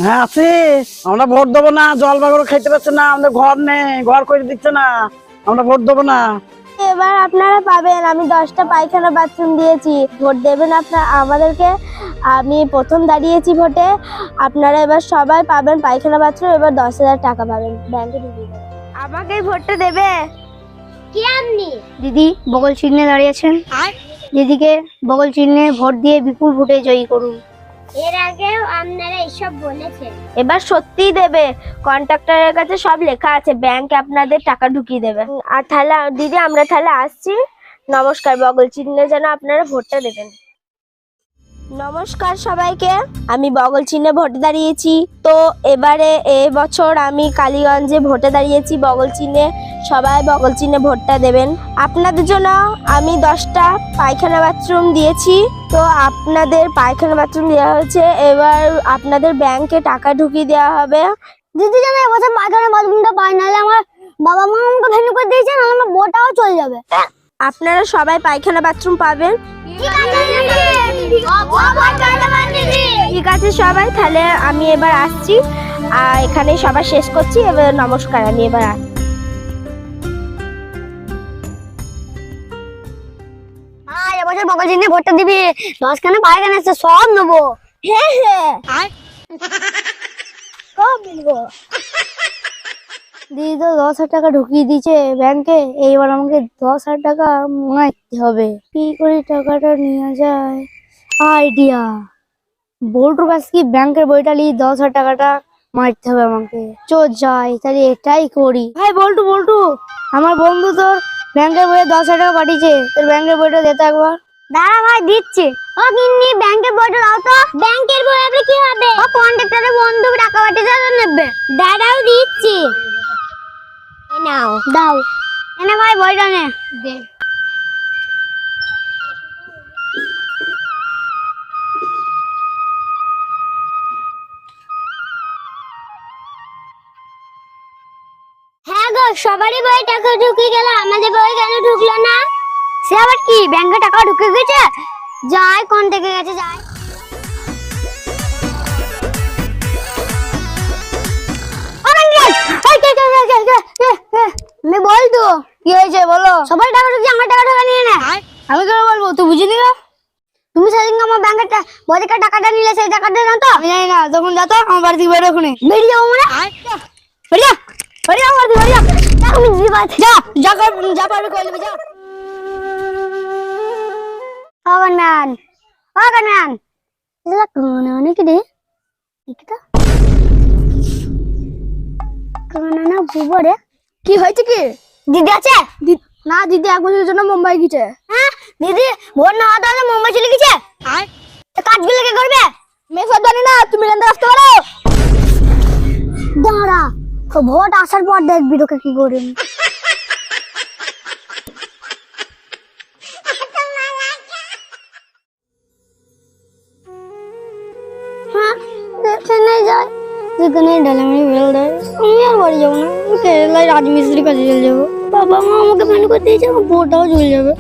হ্যাঁ আছি। আমরা ভোট দেবো না, জল বাগর খাইতে পারছে না, আমাদের ঘর নেই, ঘর করে দিচ্ছে না, আমরা ভোট দেবো না। এবার আপনারা পাবেন, আমি 10টা পায়খানা বাথরুম দিয়েছি, ভোট দেবেন আপনারা আমাদেরকে। আমি প্রথম দাঁড়িয়েছি ভোটে, আপনারা এবার সবাই পাবেন পায়খানা বাথরুম। এবার 10,000 টাকা পাবেন ব্যাংকে ঢুকিয়ে দেবেন। আমাকে ভোটটা দেবে কি আপনি? দিদি বগল চিহ্নে দাঁড়িয়েছেন, দিদিকে বগল চিহ্নে ভোট দিয়ে বিপুল ভোটে জয়ী করুন। এর আগেও আপনারা এসব বলেছেন। এবার সত্যিই দেবে, কন্ট্রাক্টরের কাছে সব লেখা আছে, ব্যাংকে আপনাদের টাকা ঢুকিয়ে দেবে। আর তাহলে দিদি আমরা তাহলে আসছি, নমস্কার। বগল চিহ্নে যেন আপনারা ভোটটা দেবেন। নমস্কার সবাইকে, আমি বগল চিহ্নে ভোটে দাঁড়িয়েছি। তো এবারে বছর আমি কালীগঞ্জে ভোটে দাঁড়িয়েছি বগল চিহ্নে, সবাই বগল চিহ্নে ভোটটা দেবেন। আপনাদের জন্য আমি 10টা পায়খানা বাথরুম দিয়েছি, তো আপনাদের পায়খানা বাথরুম দেওয়া হয়েছে। এবার আপনাদের ব্যাংকে টাকা ঢুকিয়ে দেওয়া হবে। দিদি যেন এবছর পায়খানা বাথরুমটা পাই, নাহলে আমার বাবা মা আমাকে ভেনু করে দিয়েছে, নাহলে আমার বউটাও চলে যাবে। আপনারা সবাই পায়খানা বাথরুম পাবেন, ঠিক আছে সবাই? তাহলে আমি এবার আসছি, আর এখানে সবাই শেষ করছি। এবার নমস্কার, আমি এবার আসছি। আর এবছর বগল চিহ্নে ভোটটা দিবি, 10খানা পায়খানা আছে সব নেবো। হ্যাঁ হ্যাঁ সব নেবো। দিদি তো 10,000 টাকা ঢুকিয়ে দিয়েছে ব্যাংকে, এইবার আমাকে 10,000 টাকা মারতে হবে। কি করে টাকাটা নিয়ে যায়? আইডিয়া, বল্টুর কাছ কি ব্যাংকের বইটা নিয়ে 10,000 টাকাটা মারতে হবে আমাকে। যাই, তাহলে এটাই করি। ভাই বল্টু বল্টু, আমার বন্ধু তোর ব্যাংকের বইয়ে 10,000 টাকা পাঠিয়েছে, তোর ব্যাংকের বইটা দিতে একবার। দাঁড়া ভাই দিচ্ছি। ও গিন্নি, ব্যাংকের বইটা দাও তো। ব্যাংকের বই আবার কি হবে? ও কন্ট্রাক্টরের বন্ধু টাকা পাঠিয়েছে, নেবে। দাঁড়াও দিচ্ছি। এই নাও দাও। এনে ভাই বইটা নে দে। হ্যাঁ গো, সবারই বই টাকা ঢুকে গেল, আমাদের বই কেন ঢুকলো না? সে আবার কি, ব্যাংকে টাকা ঢুকে গেছে? যাই, কোন থেকে গেছে যাই। আমি বলতো কি হয়েছে বলো? সবাই টাকা ঢুকছে, আমার টাকা ঢোকা নিয়ে না। আমি কেন বলবো, তুই বুঝিনি না? তুমি সেদিন আমার ব্যাংকের বই থেকে টাকাটা নিলে, সেই টাকাটা না তো? আমি জানি না, তখন যা তো আমার বাড়ি থেকে বেরো ওখানে। বেরিয়ে যাবো মানে? বেরিয়া বেরিয়া আমার বাড়ি থেকে বেরিয়া। আমি দিদি বাড়ি যা যা যা পারবি করে নেবে, যা। কানান ও কানান এলা কোন অনেক রে এটা কানানা বুবরে। কি হয়েছে কি? দিদি আছে? না, দিদি 1 বছরের জন্য মুম্বাই গেছে। হ্যাঁ দিদি ভোট না হওয়া তাহলে মুম্বাই চলে গেছে? কাজগুলো কে করবে? মেয়ে সব জানি না, তুমি এখান থেকে আসতে পারো। দাঁড়া, তো ভোট আসার পর দেখবি তোকে কি করে। হ্যাঁ যেখানে যায়, যেখানে ডালামারি বেল দেয়, আমি আর বাড়ি যাবো না, আমি কেরালায় রাজমিস্ত্রি কাজে চলে যাবো। বাবা মা আমাকে ফোন করে দিয়েছে, আমার বউটাও চলে যাবে।